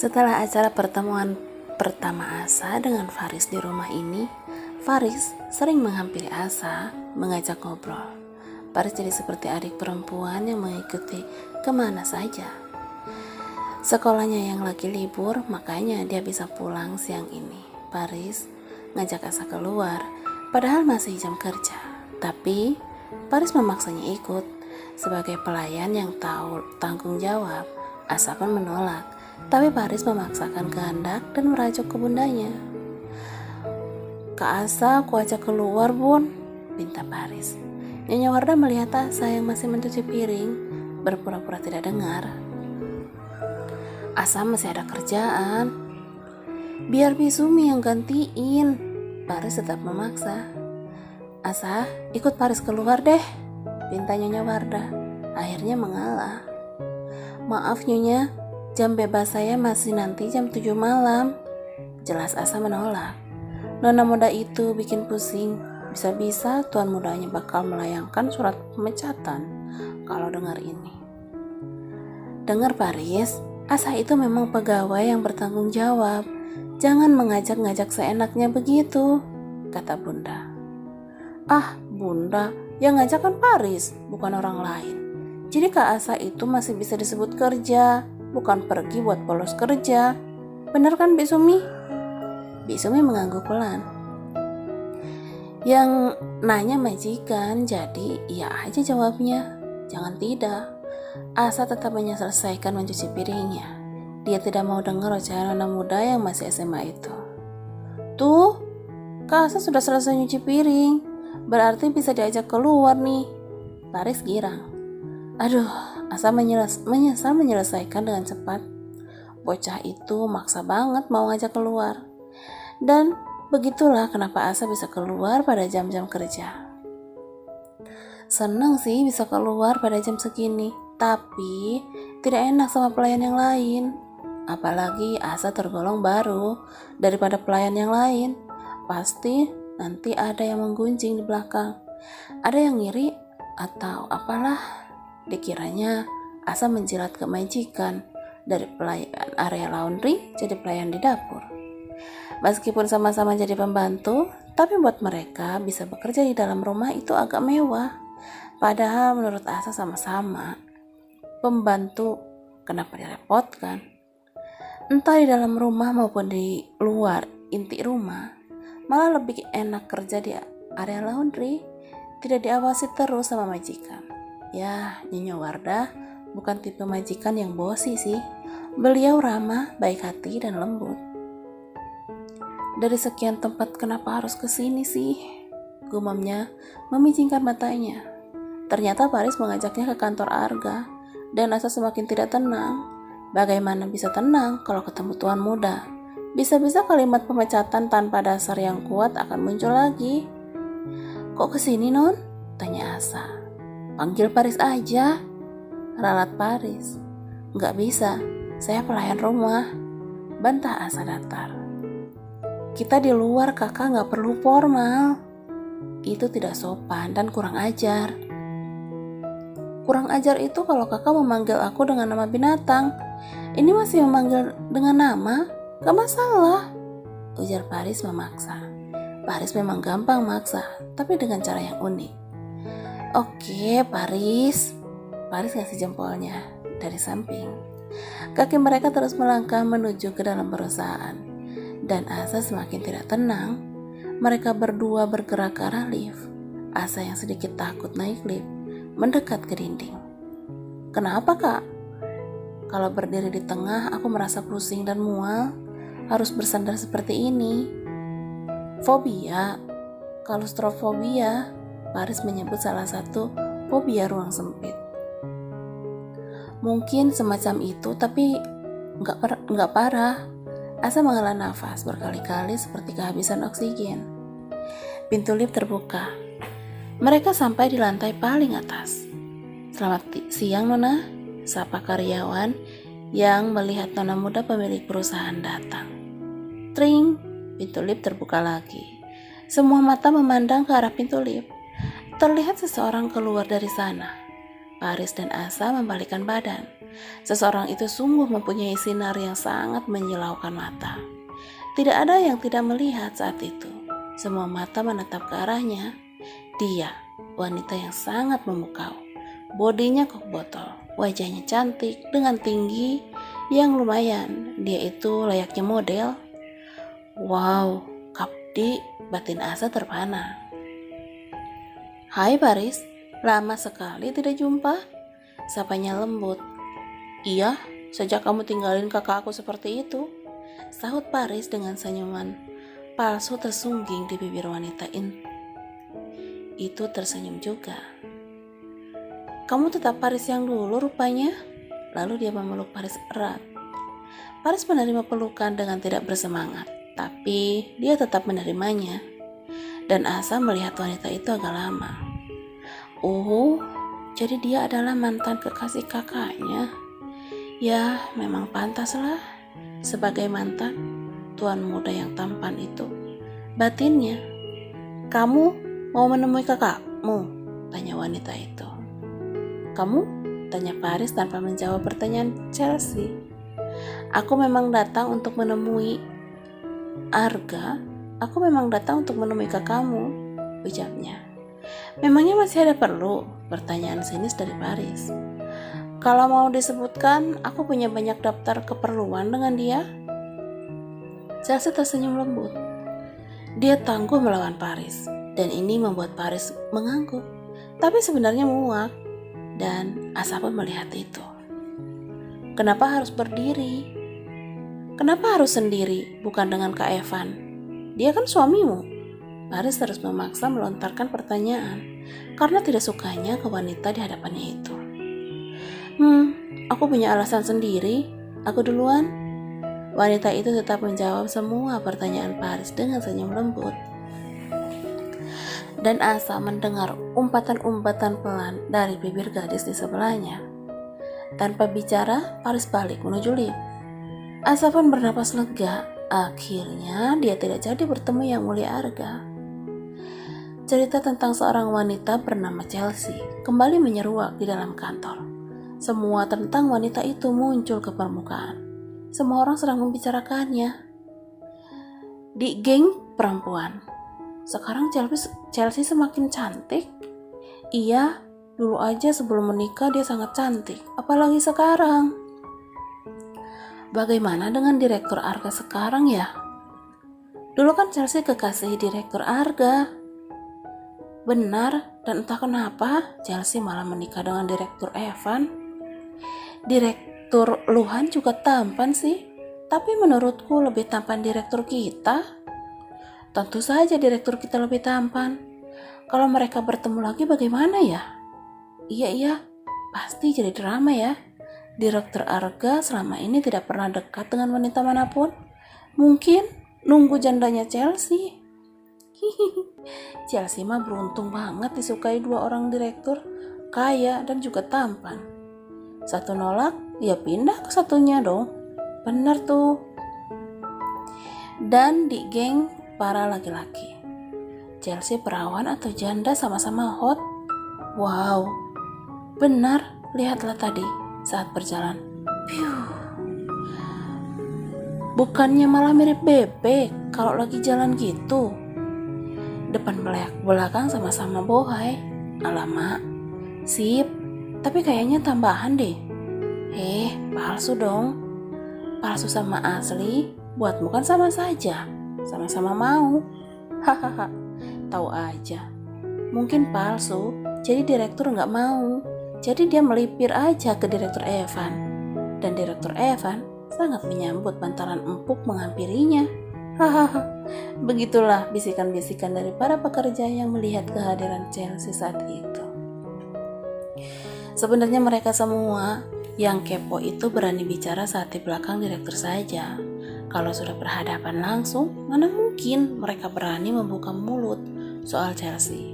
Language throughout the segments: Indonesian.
Setelah acara pertemuan pertama Asa dengan Faris di rumah ini, Faris sering menghampiri Asa, mengajak ngobrol. Faris jadi seperti adik perempuan yang mengikuti kemana saja. Sekolahnya yang lagi libur, makanya dia bisa pulang siang ini. Faris ngajak Asa keluar, padahal masih jam kerja. Tapi Faris memaksanya ikut. Sebagai pelayan yang tahu tanggung jawab, Asa pun menolak. Tapi Faris memaksakan kehendak dan merajuk ke bundanya. "Kak Asa, aku ajak keluar, Bun," pinta Faris. Nyonya Wardah melihat Asa yang masih mencuci piring, berpura-pura tidak dengar. "Asa masih ada kerjaan." "Biar Bisumi yang gantiin." Faris tetap memaksa. "Asa, ikut Faris keluar deh," pinta Nyonya Wardah. Akhirnya mengalah. "Maaf Nyonya, jam bebas saya masih nanti jam 7 malam. Jelas Asa menolak. Nona muda itu bikin pusing. Bisa-bisa tuan mudanya bakal melayangkan surat pemecatan kalau dengar ini. "Dengar Faris, Asa itu memang pegawai yang bertanggung jawab. Jangan mengajak-ngajak seenaknya begitu," kata Bunda. "Ah, Bunda, yang ngajak kan Faris, bukan orang lain. Jadi Kak Asa itu masih bisa disebut kerja, bukan pergi buat bolos kerja. Bener kan Bisumi?" Bisumi mengangguk pelan. "Yang nanya majikan, jadi iya aja jawabnya. Jangan tidak." Asa tetap menyelesaikan mencuci piringnya. Dia tidak mau dengar ocehan anak muda yang masih SMA itu. "Tuh, Kak Asa sudah selesai nyuci piring. Berarti bisa diajak keluar nih." Faris girang. Aduh, Asa menyesal menyelesaikan dengan cepat. Bocah itu maksa banget mau ngajak keluar. Dan begitulah kenapa Asa bisa keluar pada jam-jam kerja. Senang sih bisa keluar pada jam segini, tapi tidak enak sama pelayan yang lain. Apalagi Asa tergolong baru daripada pelayan yang lain. Pasti nanti ada yang menggunjing di belakang. Ada yang ngiri atau apalah. Dikiranya Asa menjilat ke majikan, dari pelayan area laundry jadi pelayan di dapur. Meskipun sama-sama jadi pembantu, tapi buat mereka bisa bekerja di dalam rumah itu agak mewah. Padahal menurut Asa sama-sama pembantu, kenapa direpotkan? Entah di dalam rumah maupun di luar inti rumah, malah lebih enak kerja di area laundry, tidak diawasi terus sama majikan. Ya, Nyonya Wardah bukan tipe majikan yang bosi sih. Beliau ramah, baik hati, dan lembut. "Dari sekian tempat kenapa harus kesini sih?" gumamnya memicingkan matanya. Ternyata Faris mengajaknya ke kantor Arga, dan Asa semakin tidak tenang. Bagaimana bisa tenang kalau ketemu tuan muda? Bisa-bisa kalimat pemecatan tanpa dasar yang kuat akan muncul lagi. "Kok kesini, Non?" tanya Asa. "Panggil Faris aja," ralat Faris. "Nggak bisa, saya pelayan rumah," bantah Asa datar. "Kita di luar, kakak nggak perlu formal." "Itu tidak sopan dan kurang ajar." "Kurang ajar itu kalau kakak memanggil aku dengan nama binatang. Ini masih memanggil dengan nama, gak masalah," ujar Faris memaksa. Faris memang gampang maksa, tapi dengan cara yang unik. "Oke, Faris." Faris ngasih jempolnya dari samping. Kaki mereka terus melangkah menuju ke dalam perusahaan. Dan Asa semakin tidak tenang. Mereka berdua bergerak ke arah lift. Asa yang sedikit takut naik lift mendekat ke dinding. "Kenapa, Kak?" "Kalau berdiri di tengah aku merasa pusing dan mual. Harus bersandar seperti ini." "Fobia, klaustrofobia." Faris menyebut salah satu fobia ruang sempit. "Mungkin semacam itu, tapi nggak parah." Asa menghela nafas berkali-kali seperti kehabisan oksigen. Pintu lift terbuka. Mereka sampai di lantai paling atas. "Selamat siang, Nona," sapa karyawan yang melihat nona muda pemilik perusahaan datang. Tring, pintu lift terbuka lagi. Semua mata memandang ke arah pintu lift. Terlihat seseorang keluar dari sana. Faris dan Asa membalikkan badan. Seseorang itu sungguh mempunyai sinar yang sangat menyilaukan mata. Tidak ada yang tidak melihat saat itu. Semua mata menatap ke arahnya. Dia, wanita yang sangat memukau. Bodinya kok botol, wajahnya cantik dengan tinggi yang lumayan. Dia itu layaknya model. Wow, Kapdi, batin Asa terpana. Hai Paris, lama sekali tidak jumpa. Sapanya lembut. Iya, sejak kamu tinggalin kakak aku seperti itu, sahut Paris dengan senyuman palsu tersungging di bibir wanita itu tersenyum juga. Kamu tetap Paris yang dulu rupanya. Lalu dia memeluk Paris erat. Paris menerima pelukan dengan tidak bersemangat, tapi dia tetap menerimanya. Dan Asa melihat wanita itu agak lama. Jadi dia adalah mantan kekasih kakaknya. Ya, memang pantaslah sebagai mantan tuan muda yang tampan itu. Batinnya, kamu mau menemui kakakmu? Tanya wanita itu. Kamu? Tanya Paris tanpa menjawab pertanyaan Chelsea. Aku memang datang untuk menemui Arga. Aku memang datang untuk menemui kakakmu, ucapnya. Memangnya masih ada perlu? Pertanyaan sinis dari Paris. Kalau mau disebutkan, aku punya banyak daftar keperluan dengan dia. Chelsea tersenyum lembut. Dia tangguh melawan Paris, dan ini membuat Paris mengangguk, tapi sebenarnya muak. Dan Asa pun melihat itu. Kenapa harus berdiri? Kenapa harus sendiri, bukan dengan Kak Evan? Dia kan suamimu. Paris terus memaksa melontarkan pertanyaan, karena tidak sukanya ke wanita di hadapannya itu. Aku punya alasan sendiri. Aku duluan. Wanita itu tetap menjawab semua pertanyaan Paris dengan senyum lembut. Dan Asa mendengar umpatan-umpatan pelan dari bibir gadis di sebelahnya. Tanpa bicara, Paris balik menuju lift. Asa pun bernapas lega. Akhirnya dia tidak jadi bertemu Yang Mulia Arga. Cerita tentang seorang wanita bernama Chelsea kembali menyeruak di dalam kantor. Semua tentang wanita itu muncul ke permukaan. Semua orang sedang membicarakannya. Di geng perempuan, sekarang Chelsea semakin cantik. Iya, dulu aja sebelum menikah dia sangat cantik, apalagi sekarang. Bagaimana dengan Direktur Arga sekarang ya? Dulu kan Chelsea kekasih Direktur Arga. Benar, dan entah kenapa Chelsea malah menikah dengan Direktur Evan. Direktur Luhan juga tampan sih, tapi menurutku lebih tampan direktur kita. Tentu saja direktur kita lebih tampan. Kalau mereka bertemu lagi bagaimana ya? Iya, pasti jadi drama ya. Direktur Arga selama ini tidak pernah dekat dengan wanita manapun. Mungkin nunggu jandanya Chelsea. Chelsea mah beruntung banget disukai dua orang direktur, kaya dan juga tampan. Satu nolak, ya pindah ke satunya dong. Bener tuh. Dan di geng para laki-laki, Chelsea perawan atau janda sama-sama hot. Wow, benar, lihatlah tadi saat berjalan. Piu. Bukannya malah mirip bebek kalau lagi jalan gitu. Depan belakang sama-sama bohai. Alamak, sip, tapi kayaknya tambahan deh. Palsu dong. Palsu sama asli, buatmu kan sama saja. Sama-sama mau. Hahaha, tahu aja. Mungkin palsu, jadi direktur nggak mau. Jadi dia melipir aja ke Direktur Evan. Dan Direktur Evan sangat menyambut bantalan empuk menghampirinya. Hahaha, begitulah bisikan-bisikan dari para pekerja yang melihat kehadiran Chelsea saat itu. Sebenarnya mereka semua yang kepo itu berani bicara saat di belakang direktur saja. Kalau sudah berhadapan langsung, mana mungkin mereka berani membuka mulut soal Chelsea.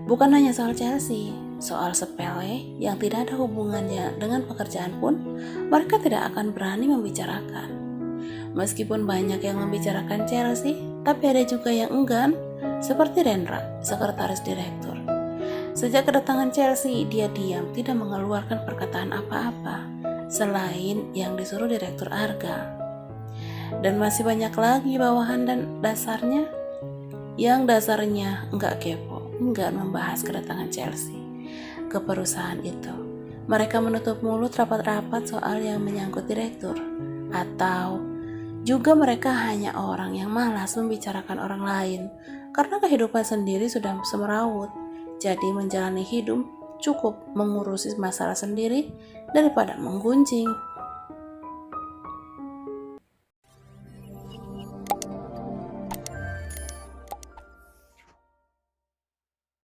Bukan hanya soal Chelsea, soal sepele yang tidak ada hubungannya dengan pekerjaan pun mereka tidak akan berani membicarakan. Meskipun banyak yang membicarakan Chelsea, tapi ada juga yang enggan, seperti Rendra, sekretaris direktur. Sejak kedatangan Chelsea, dia diam, tidak mengeluarkan perkataan apa-apa. selain yang disuruh Direktur Arga. Dan masih banyak lagi bawahan dan dasarnya yang dasarnya nggak kepo, nggak membahas kedatangan Chelsea ke perusahaan itu. Mereka menutup mulut rapat-rapat soal yang menyangkut direktur. Atau juga mereka hanya orang yang malas membicarakan orang lain karena kehidupan sendiri sudah semeraut. Jadi menjalani hidup cukup mengurusi masalah sendiri daripada menggunjing